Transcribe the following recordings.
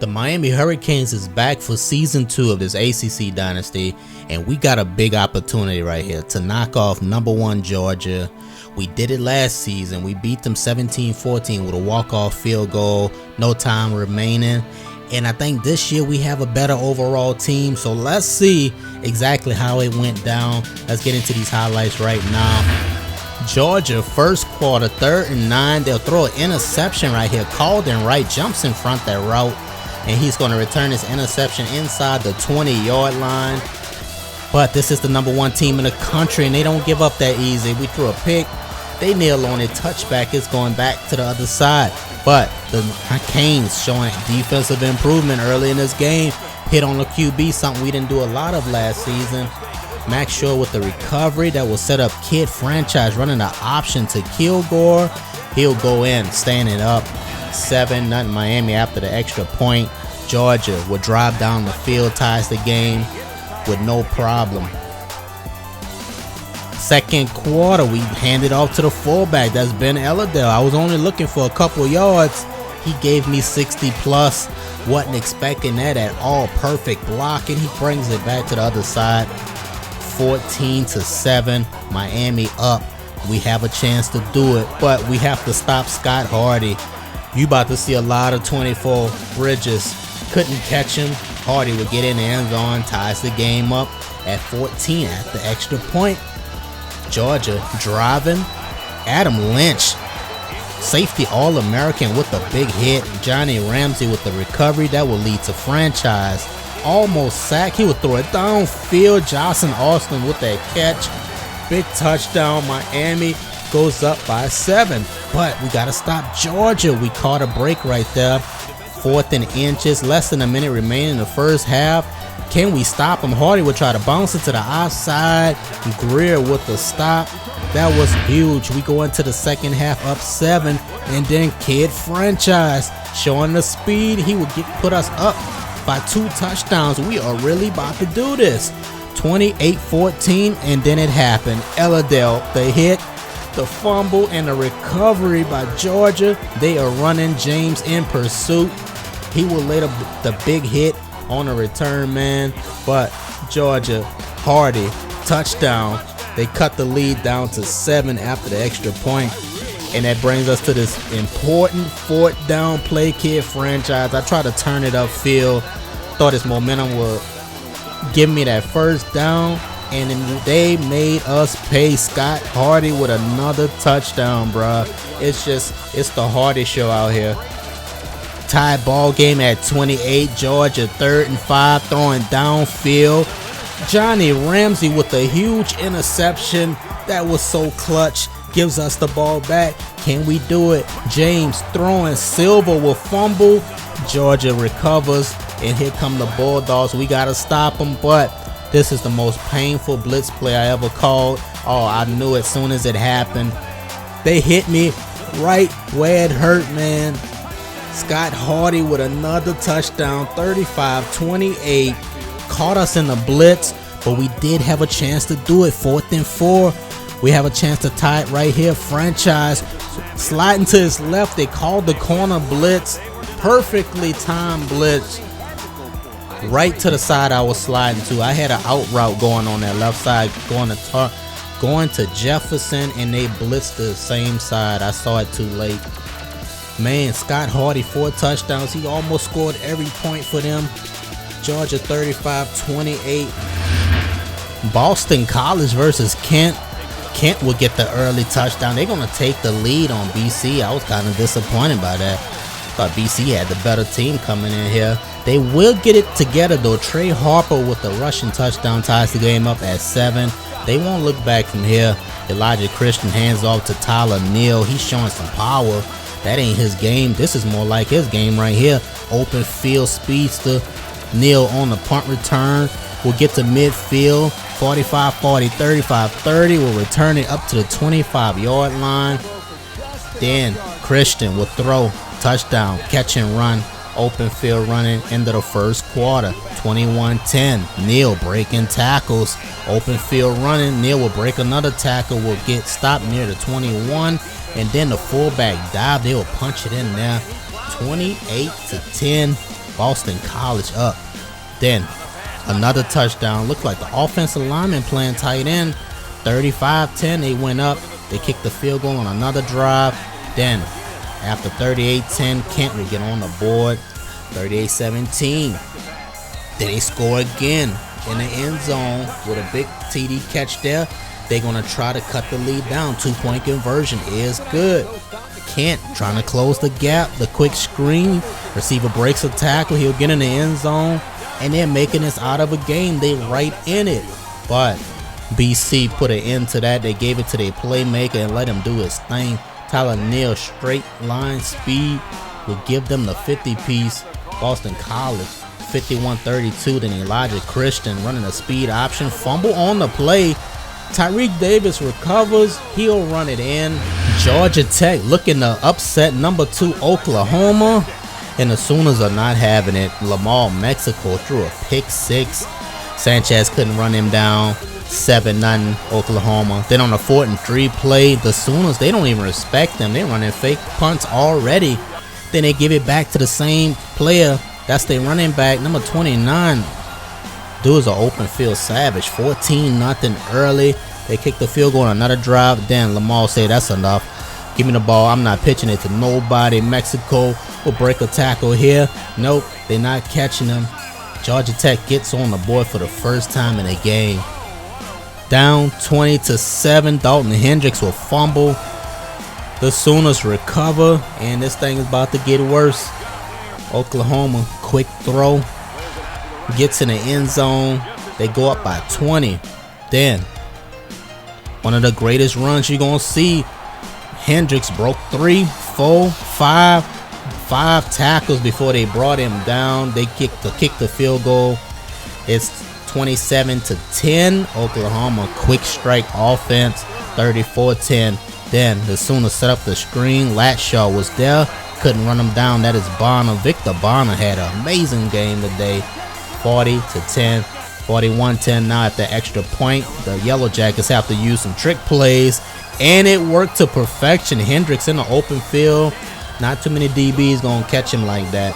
The Miami Hurricanes is back for season 2 of this ACC Dynasty, and we got a big opportunity right here to knock off #1 Georgia. We did it last season. We beat them 17-14 with a walk-off field goal, no time remaining. And I think this year we have a better overall team. So let's see exactly how it went down. Let's get into these highlights right now. Georgia, first quarter, 3rd and 9. They'll throw an interception right here. Calden Wright jumps in front that route, and he's going to return this interception inside the 20-yard line. But this is the #1 team in the country, and they don't give up that easy. We threw a pick. They nail on it. Touchback is going back to the other side. But the Canes showing defensive improvement early in this game. Hit on the QB, something we didn't do a lot of last season. Max Shore with the recovery that will set up Kid Franchise running the option to Kilgore. He'll go in, standing up. 7-0 Miami after the extra point. Georgia will drive down the field, ties the game with no problem. Second quarter, we hand it off to the fullback. That's Ben Elledell. I was only looking for a couple yards. He gave me 60 plus. Wasn't expecting that at all. Perfect block, and he brings it back to the other side. 14-7. Miami up. We have a chance to do it, but we have to stop Scott Hardy. You about to see a lot of 24 Bridges. Couldn't catch him. Hardy would get in the end zone, ties the game up at 14 at the extra point. Georgia driving. Adam Lynch, safety All-American with a big hit. Johnny Ramsey with the recovery that will lead to Franchise. Almost sacked. He would throw it downfield. Johnson Austin with that catch. Big touchdown. Miami goes up by 7. But we got to stop Georgia. We caught a break right there. 4th and inches. Less than a minute remaining in the first half. Can we stop him? Hardy would try to bounce it to the outside. Greer with the stop. That was huge. We go into the second half up 7. And then Kid Franchise showing the speed. He would put us up by 2 touchdowns. We are really about to do this. 28-14, and then it happened. Elledell, the hit, the fumble, and the recovery by Georgia. They are running James in pursuit. He will lay the big hit on a return man, but Georgia, Hardy, touchdown. They cut the lead down to 7 after the extra point. And that brings us to this important 4th down play. Kid Franchise. I tried to turn it upfield. Thought his momentum would give me that first down. And then they made us pay. Scott Hardy with another touchdown, bruh. It's the Hardy show out here. Tied ball game at 28. Georgia 3rd and 5, throwing downfield. Johnny Ramsey with a huge interception that was so clutch. Gives us the ball back. Can we do it? James throwing. Silver will fumble. Georgia recovers, and here come the Bulldogs. We got to stop them, but this is the most painful blitz play I ever called. Oh, I knew as soon as it happened. They hit me right where it hurt, man. Scott Hardy with another touchdown, 35-28. Caught us in the blitz, but we did have a chance to do it. 4th and 4. We have a chance to tie it right here. Franchise sliding to his left. They called the corner blitz. Perfectly timed blitz. Right to the side I was sliding to. I had an out route going on that left side, going to Jefferson, and they blitzed the same side. I saw it too late. Man, Scott Hardy, 4 touchdowns. He almost scored every point for them. Georgia 35-28. Boston College versus Kent. Kent will get the early touchdown. They're going to take the lead on BC. I was kind of disappointed by that. Thought BC had the better team coming in here. They will get it together, though. Trey Harper with the rushing touchdown ties the game up at 7. They won't look back from here. Elijah Christian hands off to Tyler Neal. He's showing some power. That ain't his game. This is more like his game right here. Open field speedster. Neal on the punt return. Will get to midfield. 45-40, 35-30. Will return it up to the 25-yard line. Then Christian will throw. Touchdown. Catch and run. Open field running into the first quarter. 21-10. Neal breaking tackles. Open field running. Neal will break another tackle. Will get stopped near the 21. And then the fullback dive. They will punch it in there. 28-10. Boston College up. Then another touchdown. Looked like the offensive lineman playing tight end. 35-10, they went up. They kicked the field goal on another drive. Then after 38-10, Kent would get on the board. 38-17. Then they score again in the end zone with a big TD catch there. They're going to try to cut the lead down. 2-point conversion is good. Kent trying to close the gap. The quick screen. Receiver breaks a tackle. He'll get in the end zone. And they're making this out of a game. They right in it. But BC put an end to that. They gave it to their playmaker and let him do his thing. Tyler Neal, straight line speed, will give them the 50-piece. Boston College 51-32. Then Elijah Christian running a speed option. Fumble on the play. Tyreek Davis recovers. He'll run it in. Georgia Tech looking to upset number 2 Oklahoma. And the Sooners are not having it. Lamar Mexico threw a pick 6. Sanchez couldn't run him down. 7-0 Oklahoma. Then on the 4th and 3 play, the Sooners, they don't even respect them. They're running fake punts already. Then they give it back to the same player. That's their running back, number 29. Dude's an open field savage. 14-0 early. They kick the field goal on another drive. Then Lamar say that's enough. Give me the ball. I'm not pitching it to nobody. Mexico will break a tackle here. Nope, they're not catching him. Georgia Tech gets on the board for the first time in a game. Down 20-7. Dalton Hendricks will fumble. The Sooners recover, and this thing is about to get worse. Oklahoma, quick throw. Gets in the end zone. They go up by 20. Then, one of the greatest runs you're going to see. Hendricks broke 3, 4, 5 tackles before they brought him down. They kicked the field goal. It's 27-10. Oklahoma quick strike offense. 34-10. Then the Sooners set up the screen. Latshaw was there. Couldn't run him down. That is Bonner. Victor Bonner had an amazing game today. 40-10. 41-10 now at the extra point. The Yellow Jackets have to use some trick plays. And it worked to perfection. Hendricks in the open field. Not too many DBs going to catch him like that.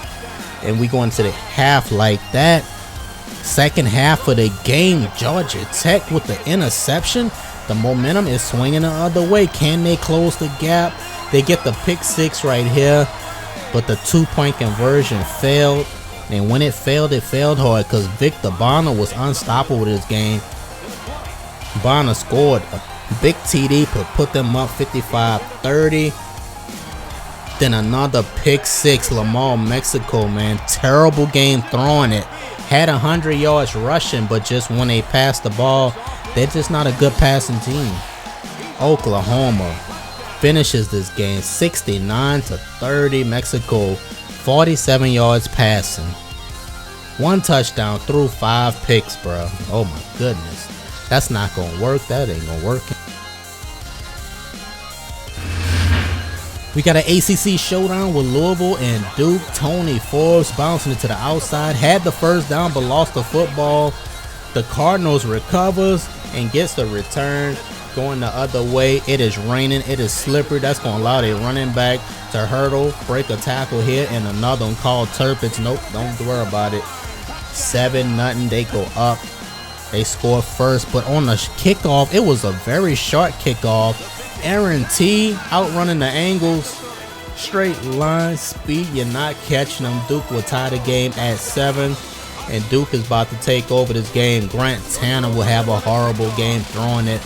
And we go into the half like that. Second half of the game, Georgia Tech with the interception. The momentum is swinging the other way. Can they close the gap? They get the pick 6 right here. But the 2-point conversion failed. And when it failed hard because Victor Bonner was unstoppable this game. Bonner scored a big TD, put them up 55-30. Then another pick 6. Lamar Mexico, man. Terrible game throwing it. Had 100 yards rushing, but just when they pass the ball, they're just not a good passing team. Oklahoma finishes this game 69-30. Mexico 47 yards passing. 1 touchdown through 5 picks, bro. Oh my goodness. That's not going to work. That ain't going to work. We got an ACC showdown with Louisville and Duke. Tony Forbes bouncing it to the outside. Had the first down but lost the football. The Cardinals recovers and gets the return. Going the other way. It is raining. It is slippery. That's going to allow their running back to hurdle, break a tackle here, and another one called Turpitz. Nope, don't worry about it. 7-0. They go up. They score first, but on the kickoff, it was a very short kickoff. Aaron T outrunning the angles. Straight line speed. You're not catching them. Duke will tie the game at 7. And Duke is about to take over this game. Grant Tanner will have a horrible game throwing it.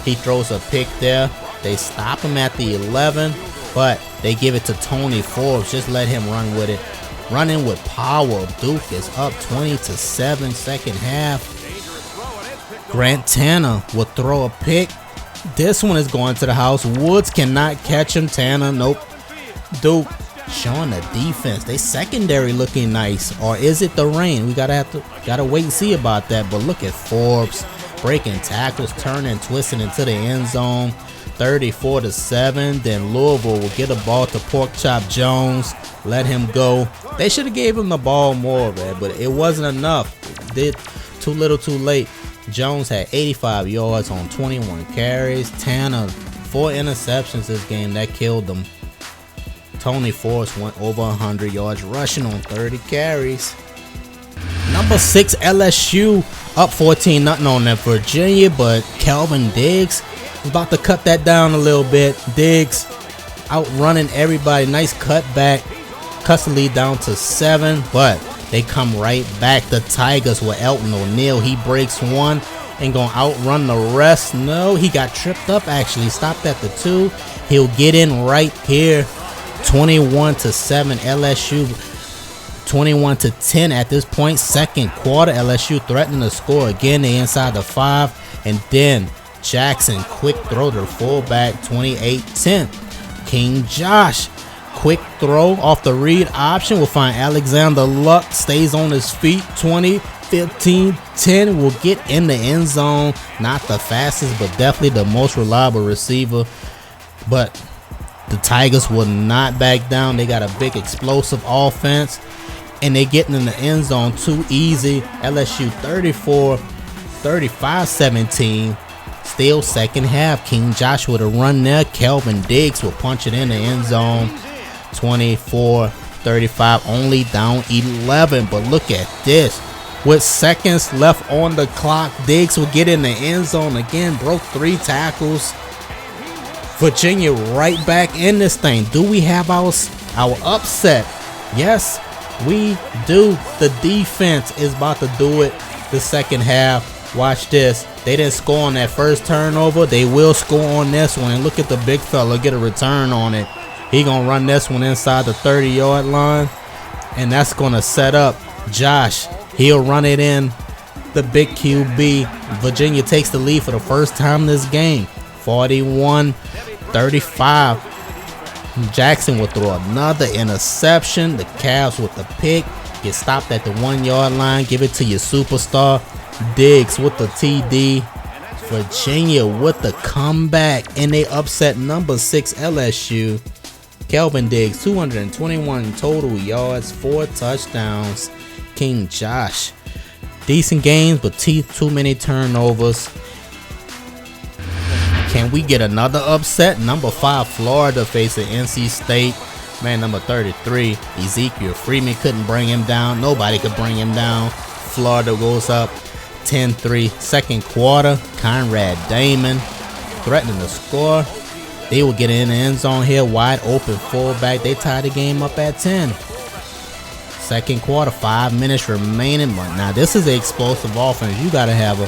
He throws a pick there. They stop him at the 11, but they give it to Tony Forbes. Just let him run with it. Running with power. Duke is up 20-7 second half. Grant Tanner will throw a pick. This one is going to the house. Woods cannot catch him. Tanner, nope. Duke showing the defense. They secondary looking nice. Or is it the rain? We gotta wait and see about that. But look at Forbes breaking tackles, turning, twisting into the end zone. 34-7. Then Louisville will get a ball to Pork Chop Jones. Let him go. They should have gave him the ball more, man, but it wasn't enough. Did too little, too late. Jones had 85 yards on 21 carries. Tanner, 4 interceptions this game. That killed them. Tony Force went over 100 yards rushing on 30 carries. Number 6 LSU up 14-0 on that Virginia, but Calvin Diggs is about to cut that down a little bit. Diggs outrunning everybody. Nice cutback. Cuts the lead down to 7, but they come right back. The Tigers with Elton O'Neill. He breaks one and gonna outrun the rest. No, he got tripped up actually. Stopped at the 2. He'll get in right here. 21-7 LSU. 21-10 at this point. Second quarter, LSU threatening to score again. They inside the 5, and then Jackson quick throw to the fullback. 28-10. King Josh quick throw off the read option will find Alexander Luck. Stays on his feet. 20-15-10 will get in the end zone. Not the fastest, but definitely the most reliable receiver. But the Tigers will not back down. They got a big explosive offense, and they getting in the end zone too easy. LSU 34-35-17. Still second half. King Josh with a run there. Calvin Diggs will punch it in the end zone. 24-35. Only down 11. But look at this. With seconds left on the clock, Diggs will get in the end zone again. Broke 3 tackles. Virginia right back in this thing. Do we have our upset? Yes, we do. The defense is about to do it the second half. Watch this. They didn't score on that first turnover. They will score on this one. And look at the big fella get a return on it. He gonna run this one inside the 30-yard line, and that's gonna set up Josh. He'll run it in the big QB. Virginia takes the lead for the first time this game. 41-35. Jackson will throw another interception. The Cavs with the pick. Get stopped at the 1-yard line. Give it to your superstar. Diggs with the TD. Virginia with the comeback. And they upset number 6 LSU. Calvin Diggs, 221 total yards, 4 touchdowns. King Josh. Decent games, but too many turnovers. Can we get another upset? Number 5 Florida facing NC State. Man, number 33 Ezekiel Freeman couldn't bring him down. Nobody could bring him down. Florida goes up 10-3. Second quarter, Conrad Damon threatening to score. They will get in the end zone here. Wide open fullback. They tie the game up at 10. Second quarter, 5 minutes remaining. But now this is an explosive offense. You got to have a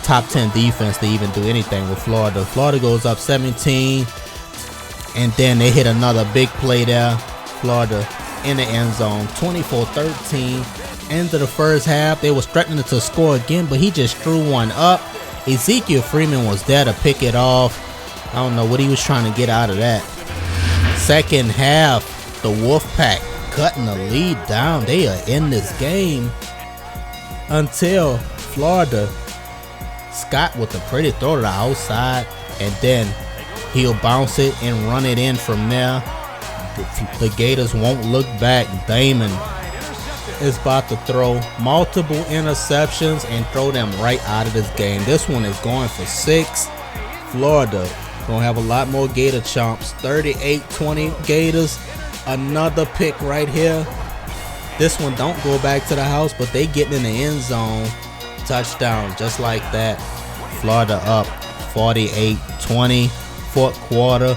top 10 defense to even do anything with Florida. Florida goes up 17, and then they hit another big play there. Florida in the end zone. 24-13. End of the first half. They was threatening to score again, but he just threw one up. Ezekiel Freeman was there to pick it off. I don't know what he was trying to get out of that. Second half, the Wolfpack cutting the lead down. They are in this game until Florida. Scott with a pretty throw to the outside, and then he'll bounce it and run it in from there. The Gators won't look back. Damon is about to throw multiple interceptions and throw them right out of this game. This one is going for 6. Florida gonna have a lot more Gator chomps. 38-20 Gators. Another pick right here. This one don't go back to the house, but they getting in the end zone. Touchdown just like that. Florida up 48-20. Fourth quarter.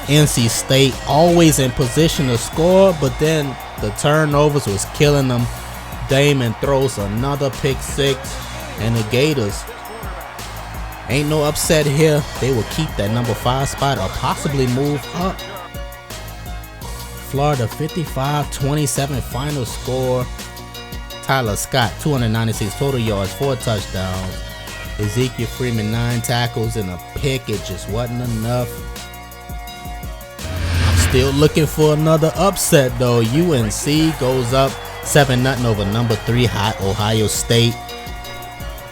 NC State always in position to score, but then the turnovers was killing them. Damon throws another pick 6, and the Gators ain't no upset here. They will keep that number 5 spot or possibly move up. Florida 55-27 final score. Tyler Scott 296 total yards, 4 touchdowns. Ezekiel Freeman 9 tackles and a pick. It just wasn't enough. I'm still looking for another upset though. UNC goes up 7-0 over number 3 Ohio State,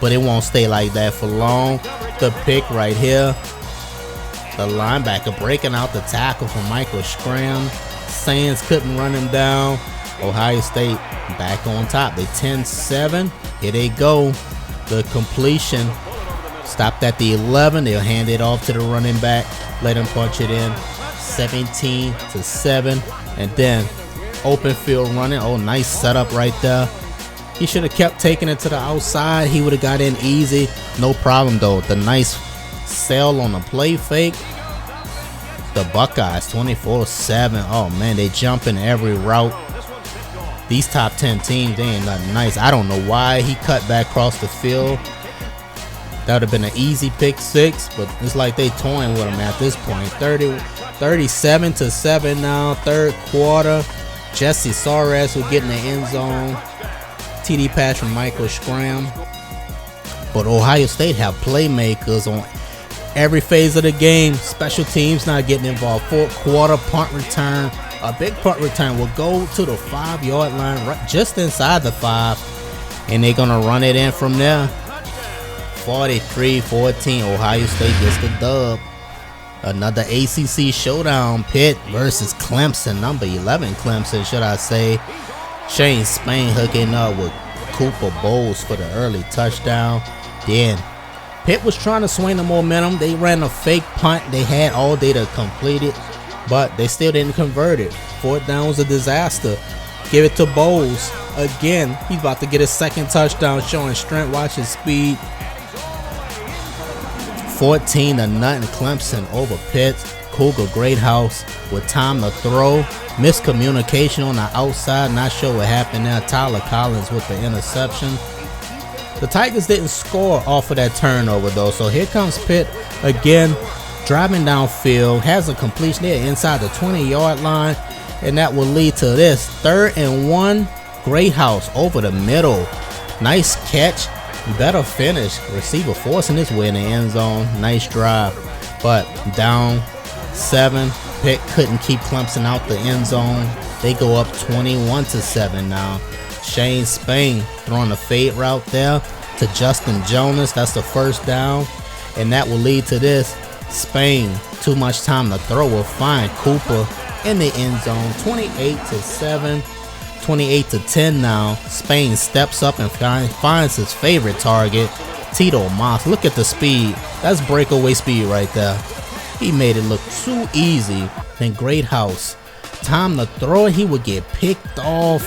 but it won't stay like that for long. The pick right here. The linebacker breaking out the tackle from Michael Scram. Sands couldn't run him down. Ohio State back on top. They 10-7. Here they go. The completion stopped at the 11. They'll hand it off to the running back. Let him punch it in. 17-7. And then open field running. Oh, nice setup right there. He should have kept taking it to the outside. He would have got in easy. No problem though. The nice sail on the play fake. The Buckeyes 24-7. Oh man, they jumping every route. These top 10 teams, they ain't nothing nice. I don't know why he cut back across the field. That would have been an easy pick six, but it's like they toying with him at this point. 37-7 now, third quarter. Jesse Suarez will get in the end zone. TD pass from Michael Scram. But Ohio State have playmakers on every phase of the game. Special teams not getting involved. Fourth quarter punt return. A big punt return will go to the 5-yard line, right just inside the 5. And they're going to run it in from there. 43-14. Ohio State gets the dub. Another ACC showdown. Pitt versus Clemson. Number 11 Clemson, should I say. Shane Spain hooking up with Cooper Bowles for the early touchdown. Then Pitt was trying to swing the momentum. They ran a fake punt. They had all day to complete it, but they still didn't convert it. Fourth down was a disaster. Give it to Bowles. Again, he's about to get his second touchdown, showing strength. Watch his speed. 14-0 Clemson over Pitt. Cougar Greathouse with time to throw. Miscommunication on the outside. Not sure what happened there. Tyler Collins with the interception. The Tigers didn't score off of that turnover though. So here comes Pitt again, driving downfield. Has a completion there inside the 20-yard line. And that will lead to this 3rd and 1. Greathouse over the middle. Nice catch. Better finish. Receiver forcing his way in the end zone. Nice drive. But down 7. Pitt couldn't keep Clemson out the end zone. They go up 21-7 now. Shane Spain throwing a fade route there to Justin Jonas. That's the first down. And that will lead to this. Spain, too much time to throw, will find Cooper in the end zone. 28-7. 28-10 now. Spain steps up and finds his favorite target, Tito Moss. Look at the speed. That's breakaway speed right there. He made it look too easy. Then Greathouse, time to throw it. He would get picked off.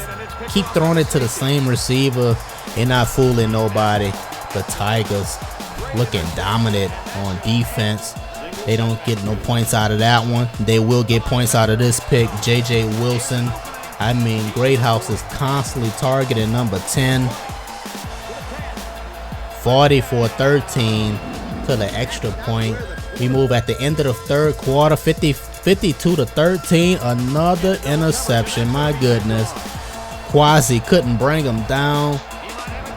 Keep throwing it to the same receiver. They're not fooling nobody. The Tigers looking dominant on defense. They don't get no points out of that one. They will get points out of this pick. J.J. Wilson. I mean, Greathouse is constantly targeting number 10. 44-13 to the extra point. We move at the end of the third quarter. 52-13. Another interception. My goodness. Quasi couldn't bring him down.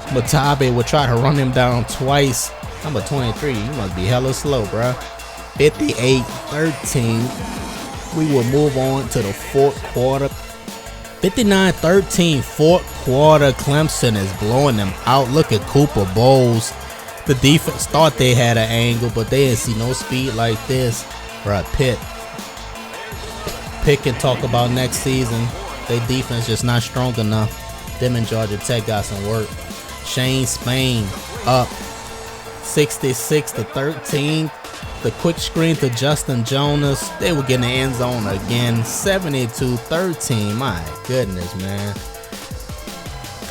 Matabe would try to run him down twice. Number 23, you must be hella slow, bruh. 58-13. We will move on to the fourth quarter. 59-13, fourth quarter. Clemson is blowing them out. Look at Cooper Bowles. The defense thought they had an angle, but they didn't see no speed like this. Bruh, Pitt can talk about next season. Their defense just not strong enough. Them and Georgia Tech got some work. Shane Spain up 66-13. The quick screen to Justin Jonas. They will get in the end zone again. 72-13. My goodness, man.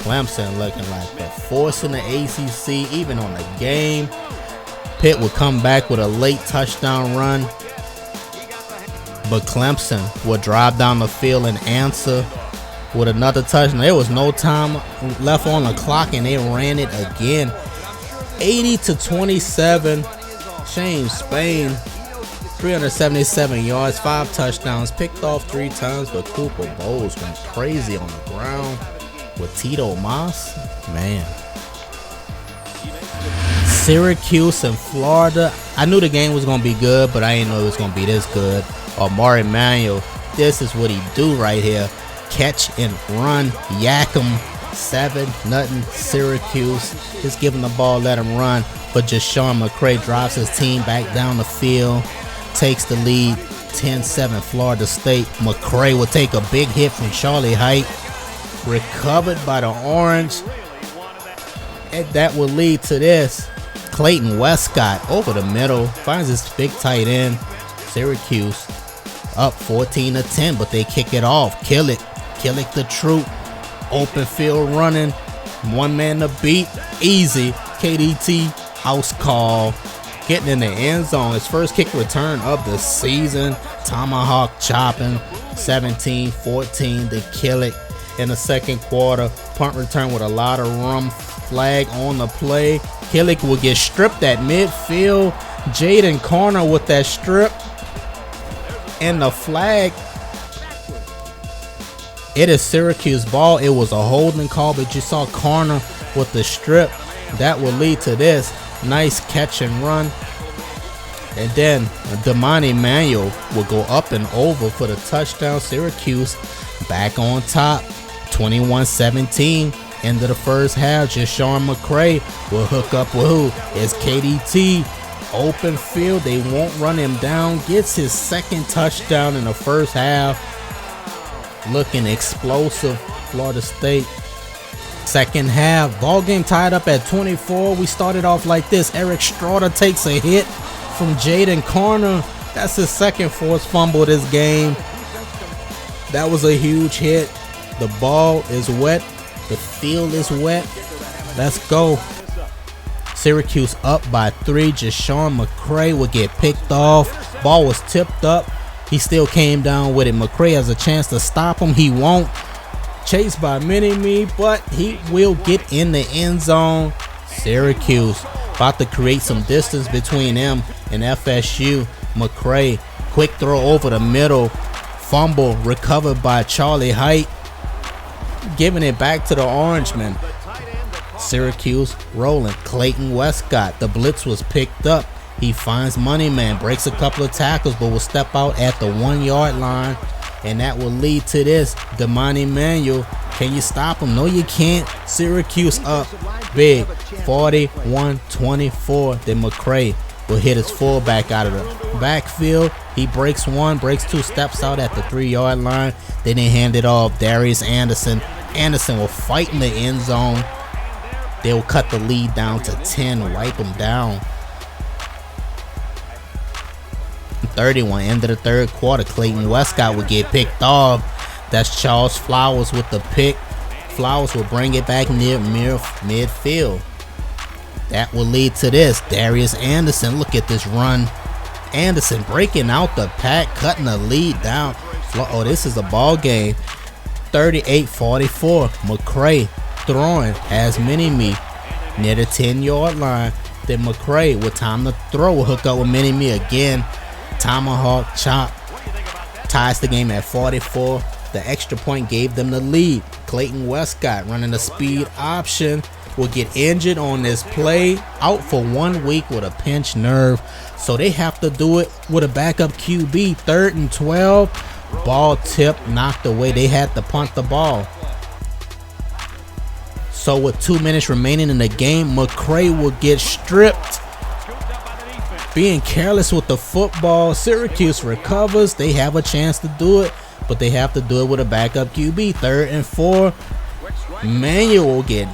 Clemson looking like they're forcing the ACC, even on the game. Pitt would come back with a late touchdown run, but Clemson would drive down the field and answer with another touchdown. There was no time left on the clock, and they ran it again. 80-27. Shane Spain, 377 yards, 5 touchdowns, picked off 3 times, but Cooper Bowles went crazy on the ground with Tito Moss. Man. Syracuse and Florida. I knew the game was going to be good, but I didn't know it was going to be this good. Amari Manuel, this is what he do right here. Catch and run, yak him. 7-0 Syracuse. Just give him the ball, let him run. But just Sean McCray drives his team back down the field, takes the lead. 10-7 Florida State. McCray will take a big hit from Charlie Height. Recovered by the Orange. And that will lead to this. Clayton Westcott over the middle. Finds his big tight end. Syracuse up 14-10, but they kick it off. Killick the troop, open field running, one man to beat, easy. KDT house call, getting in the end zone. His first kick return of the season. Tomahawk chopping, 17-14 to Killick in the second quarter. Punt return with a lot of room. Flag on the play. Killick will get stripped at midfield. Jaden Corner with that strip. And the flag. It is Syracuse ball. It was a holding call, but you saw Corner with the strip. That will lead to this. Nice catch and run. And then Damani Manuel will go up and over for the touchdown. Syracuse back on top. 21-17. End of the first half. Jashawn McCray will hook up with who? It's KDT. Open field. They won't run him down. Gets his second touchdown in the first half. Looking explosive. Florida State. Second half. Ball game tied up at 24. We started off like this. Eric Straughter takes a hit from Jaden Corner. That's his second forced fumble this game. That was a huge hit. The ball is wet. The field is wet. Let's go. Syracuse up by 3. Jashawn McCray will get picked off. Ball was tipped up. He still came down with it. McCray has a chance to stop him. He won't. Chased by Mini-Me, but he will get in the end zone. Syracuse about to create some distance between them and FSU. McCray, quick throw over the middle. Fumble recovered by Charlie Height. Giving it back to the Orangemen. Syracuse rolling. Clayton Westcott. The blitz was picked up. He finds Moneyman. Breaks a couple of tackles, but will step out at the 1-yard line. And that will lead to this. Damani Manuel. Can you stop him? No, you can't. Syracuse up big. 41-24. Then McCray will hit his fullback out of the backfield. He breaks one, breaks two, steps out at the 3-yard line. Then they hand it off. Darius Anderson. Anderson will fight in the end zone. They'll cut the lead down to 10. Wipe them down. 31. End of the third quarter. Clayton Westcott will get picked off. That's Charles Flowers with the pick. Flowers will bring it back near midfield. That will lead to this. Darius Anderson. Look at this run. Anderson breaking out the pack, cutting the lead down. Oh, this is a ball game. 38-44. McCray throwing as Mini-Me near the 10-yard line. Then McCray with time to throw will hook up with Mini-Me again. Tomahawk chop ties the game at 44. The extra point gave them the lead. Clayton Westcott running a speed option will get injured on this play, out for 1 week with a pinched nerve. So they have to do it with a backup QB. 3rd and 12. Ball tip knocked away. They had to punt the ball. So with 2 minutes remaining in the game, McCray will get stripped. Being careless with the football. Syracuse recovers. They have a chance to do it, but they have to do it with a backup QB. 3rd and 4. Manuel will get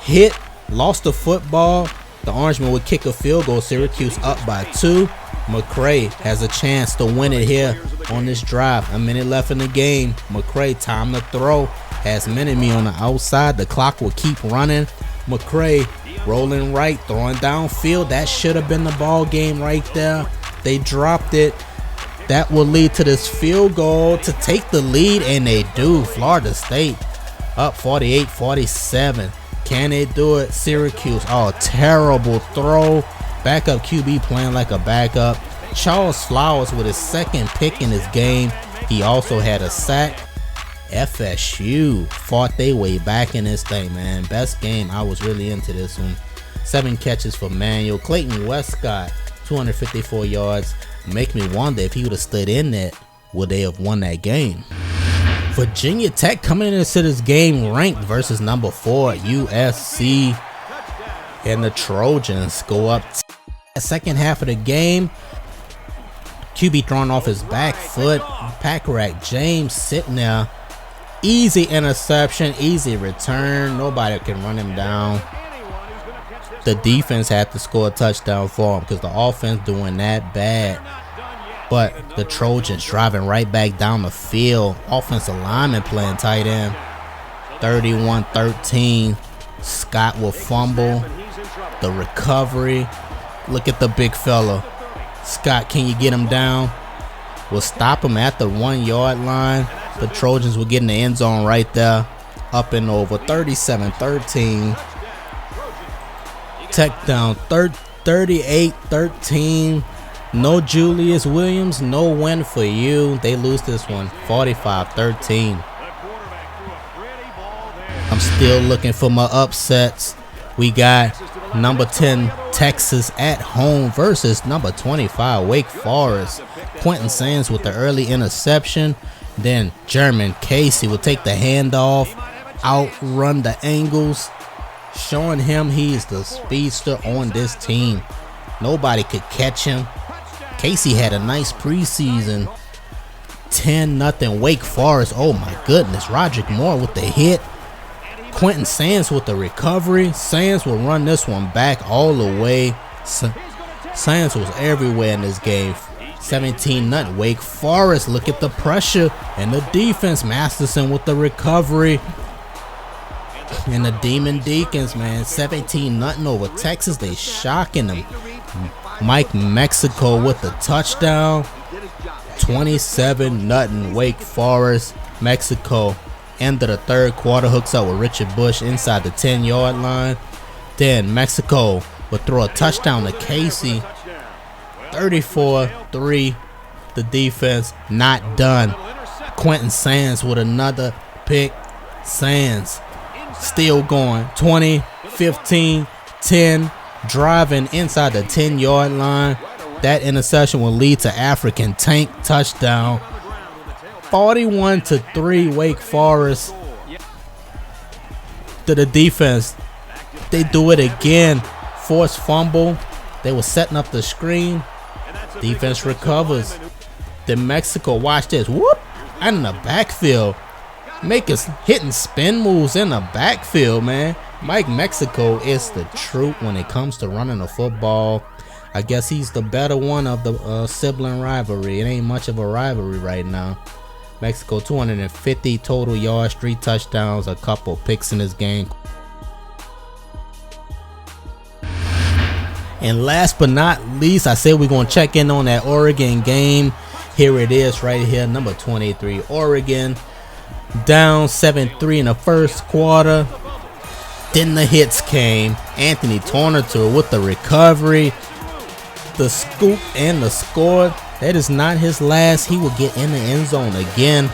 hit. Lost the football. The Orangemen would kick a field goal. Syracuse up by 2. McCray has a chance to win it here on this drive. A minute left in the game. McCray, time to throw. Has Mini-Me on the outside. The clock will keep running. McCray rolling right, throwing downfield. That should have been the ball game right there. They dropped it. That will lead to this field goal to take the lead, and they do. Florida State up 48-47. Can they do it? Syracuse. Oh, terrible throw. Backup QB playing like a backup. Charles Flowers with his second pick in his game. He also had a sack. FSU fought their way back in this thing, man. Best game. I was really into this one. 7 catches for Manuel. Clayton Westcott, 254 yards. Make me wonder if he would have stood in that, would they have won that game? Virginia Tech coming into this game ranked versus number 4 USC, and the Trojans go up. Second half of the game, QB thrown off his back foot. Packrack James sitting there. Easy interception, easy return. Nobody can run him down. The defense had to score a touchdown for him because the offense doing that bad. But the Trojans driving right back down the field. Offensive lineman playing tight end. 31-13. Scott will fumble. The recovery. Look at the big fella. Scott, can you get him down? We'll stop him at the 1 yard line. The Trojans will get in the end zone right there. Up and over. 37-13. Tech down. 38-13. No Julius Williams. No win for you. They lose this one. 45-13. I'm still looking for my upsets. We got number 10 Texas at home versus number 25 Wake Forest. Quentin Sands with the early interception. Then German Casey will take the handoff, outrun the angles, showing him he's the speedster on this team. Nobody could catch him. Casey had a nice preseason. 10-0 Wake Forest. Oh my goodness. Roderick Moore with the hit. Quentin Sands with the recovery. Sands will run this one back all the way. Sands was everywhere in this game. 17-0 Wake Forest. Look at the pressure and the defense. Masterson with the recovery. And the Demon Deacons, man. 17-0 over Texas. They shocking them. Mike Mexico with the touchdown. 27-0 Wake Forest. Mexico. End of the third quarter, hooks up with Richard Bush inside the 10-yard line. Then Mexico will throw a touchdown to Casey. 34-3. The defense not done. Quentin Sands with another pick. Sands still going. 20, 15, 10. Driving inside the 10-yard line. That interception will lead to African Tank touchdown. 41-3 Wake Forest. To the defense. They do it again. Forced fumble. They were setting up the screen. Defense recovers. Then Mexico, watch this. Whoop! And in the backfield. Hitting spin moves in the backfield, man. Mike Mexico is the truth when it comes to running a football. I guess he's the better one of the sibling rivalry. It ain't much of a rivalry right now. Mexico 250 total yards, 3 touchdowns, a couple picks in this game. And last but not least, I said we're going to check in on that Oregon game. Here it is right here, number 23, Oregon. Down 7-3 in the first quarter. Then the hits came. Anthony Tornator with the recovery, the scoop, and the score. That is not his last. He will get in the end zone again.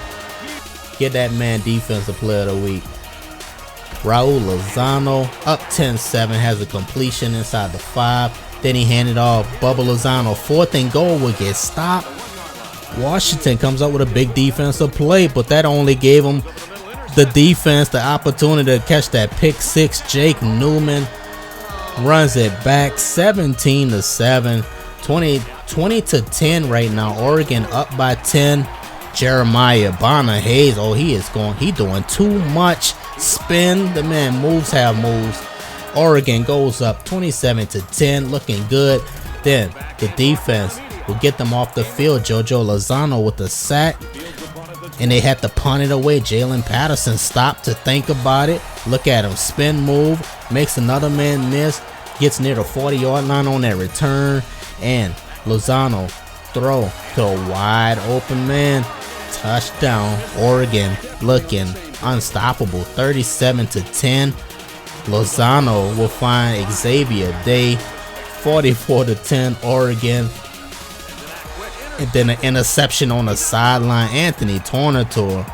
Get that man Defensive Player of the Week. Raul Lozano up 10-7, has a completion inside the 5. Then he handed off. Bubba Lozano, 4th and goal, will get stopped. Washington comes up with a big defensive play, but that only gave him the defense the opportunity to catch that pick 6. Jake Newman runs it back. 17-7. 20-10 right now. Oregon up by 10. Jeremiah Bonner Hayes. Oh, he doing too much spin. The man moves, have moves. Oregon goes up 27-10, looking good. Then the defense will get them off the field. JoJo Lozano with the sack, and they had to punt it away. Jalen Patterson stopped to think about it. Look at him, spin move, makes another man miss, gets near the 40-yard line on that return, and Lozano throw to a wide open man. Touchdown. Oregon looking unstoppable. 37-10. Lozano will find Xavier Day. 44-10 Oregon. And then an interception on the sideline. Anthony Tornator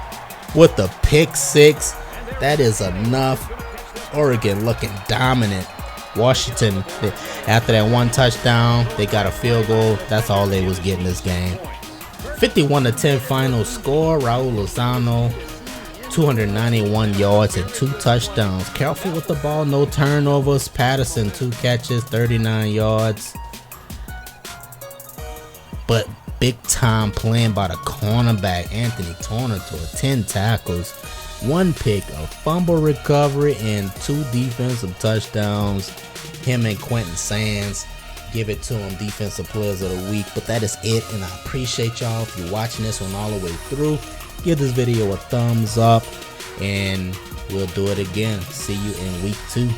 with the pick 6. That is enough. Oregon looking dominant. Washington, after that one touchdown, they got a field goal. That's all they was getting this game. 51-10 final score. Raul Lozano, 291 yards and 2 touchdowns. Careful with the ball, no turnovers. Patterson, 2 catches, 39 yards. But big time playing by the cornerback, Anthony Tornator, 10 tackles, 1 pick, a fumble recovery, and 2 defensive touchdowns. Him and Quentin Sands give it to them defensive players of the week. But that is it, and I appreciate y'all if you're watching this one all the way through. Give this video a thumbs up, and we'll do it again. See you in week 2.